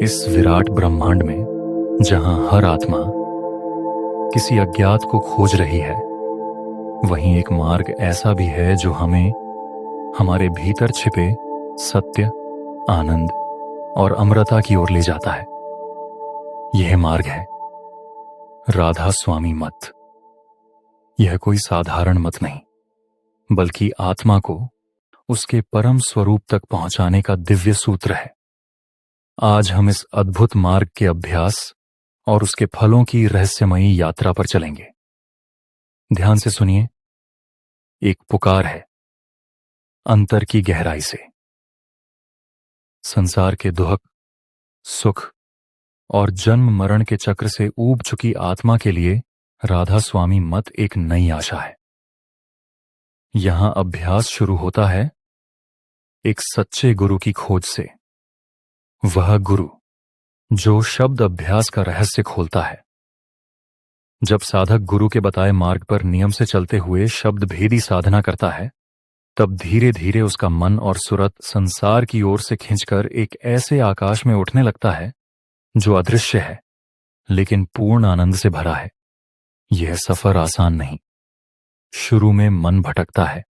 इस विराट ब्रह्मांड में जहां हर आत्मा किसी अज्ञात को खोज रही है, वहीं एक मार्ग ऐसा भी है जो हमें हमारे भीतर छिपे सत्य, आनंद और अमरता की ओर ले जाता है। यह मार्ग है राधा स्वामी मत। यह कोई साधारण मत नहीं, बल्कि आत्मा को उसके परम स्वरूप तक पहुंचाने का दिव्य सूत्र है। आज हम इस अद्भुत मार्ग के अभ्यास और उसके फलों की रहस्यमयी यात्रा पर चलेंगे। ध्यान से सुनिए। एक पुकार है अंतर की गहराई से। संसार के दुहक, सुख और जन्म मरण के चक्र से ऊब चुकी आत्मा के लिए राधा स्वामी मत एक नई आशा है। यहां अभ्यास शुरू होता है एक सच्चे गुरु की खोज से। वह गुरु जो शब्द अभ्यास का रहस्य खोलता है। जब साधक गुरु के बताए मार्ग पर नियम से चलते हुए शब्द भेदी साधना करता है, तब धीरे धीरे उसका मन और सुरत संसार की ओर से खींचकर एक ऐसे आकाश में उठने लगता है जो अदृश्य है, लेकिन पूर्ण आनंद से भरा है। यह सफर आसान नहीं। शुरू में मन भटकता है,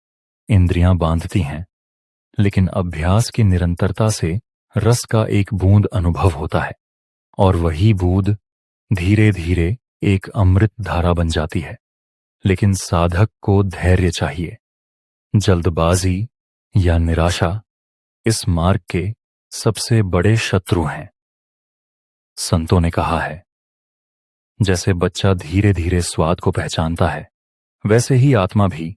इंद्रियां बांधती हैं, लेकिन अभ्यास की निरंतरता से रस का एक बूंद अनुभव होता है, और वही बूंद धीरे धीरे एक अमृत धारा बन जाती है। लेकिन साधक को धैर्य चाहिए। जल्दबाजी या निराशा इस मार्ग के सबसे बड़े शत्रु हैं। संतों ने कहा है, जैसे बच्चा धीरे धीरे स्वाद को पहचानता है, वैसे ही आत्मा भी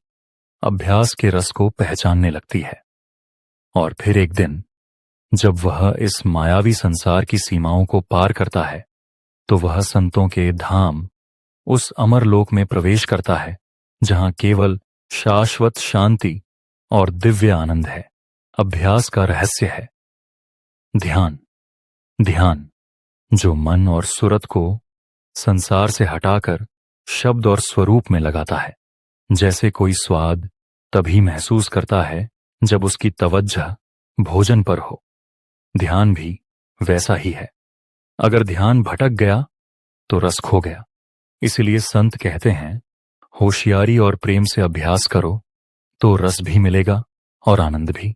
अभ्यास के रस को पहचानने लगती है। और फिर एक दिन जब वह इस मायावी संसार की सीमाओं को पार करता है, तो वह संतों के धाम, उस अमर लोक में प्रवेश करता है जहां केवल शाश्वत शांति और दिव्य आनंद है। अभ्यास का रहस्य है ध्यान। ध्यान जो मन और सुरत को संसार से हटाकर शब्द और स्वरूप में लगाता है। जैसे कोई स्वाद तभी महसूस करता है जब उसकी तवज्जह भोजन पर हो, ध्यान भी वैसा ही है। अगर ध्यान भटक गया तो रस खो गया। इसलिए संत कहते हैं, होशियारी और प्रेम से अभ्यास करो तो रस भी मिलेगा और आनंद भी।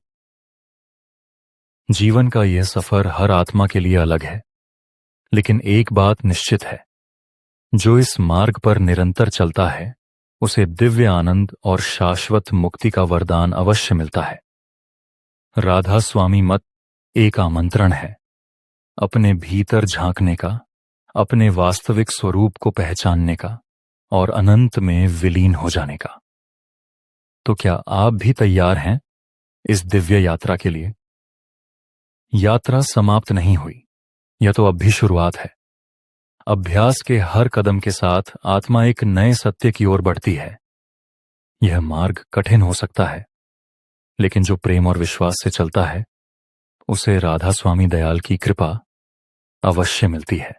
जीवन का यह सफर हर आत्मा के लिए अलग है, लेकिन एक बात निश्चित है, जो इस मार्ग पर निरंतर चलता है उसे दिव्य आनंद और शाश्वत मुक्ति का वरदान अवश्य मिलता है। राधा स्वामी मत एक आमंत्रण है अपने भीतर झांकने का, अपने वास्तविक स्वरूप को पहचानने का और अनंत में विलीन हो जाने का। तो क्या आप भी तैयार हैं इस दिव्य यात्रा के लिए? यात्रा समाप्त नहीं हुई, यह तो अब भी शुरुआत है। अभ्यास के हर कदम के साथ आत्मा एक नए सत्य की ओर बढ़ती है। यह मार्ग कठिन हो सकता है, लेकिन जो प्रेम और विश्वास से चलता है उसे राधा स्वामी दयाल की कृपा अवश्य मिलती है।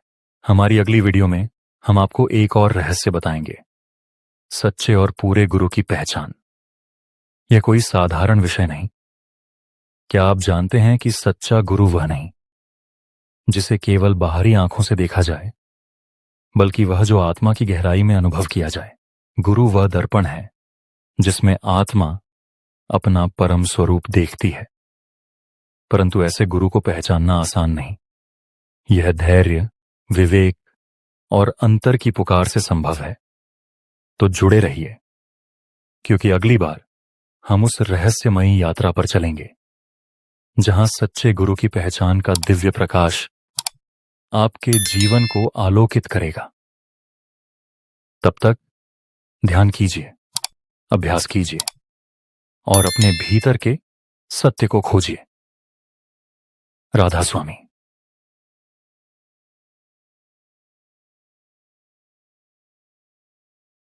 हमारी अगली वीडियो में हम आपको एक और रहस्य बताएंगे, सच्चे और पूरे गुरु की पहचान। यह कोई साधारण विषय नहीं। क्या आप जानते हैं कि सच्चा गुरु वह नहीं जिसे केवल बाहरी आंखों से देखा जाए, बल्कि वह जो आत्मा की गहराई में अनुभव किया जाए। गुरु वह दर्पण है जिसमें आत्मा अपना परम स्वरूप देखती है। परंतु ऐसे गुरु को पहचानना आसान नहीं। यह धैर्य, विवेक और अंतर की पुकार से संभव है। तो जुड़े रहिए, क्योंकि अगली बार हम उस रहस्यमयी यात्रा पर चलेंगे जहां सच्चे गुरु की पहचान का दिव्य प्रकाश आपके जीवन को आलोकित करेगा। तब तक ध्यान कीजिए, अभ्यास कीजिए और अपने भीतर के सत्य को खोजिए। राधा स्वामी।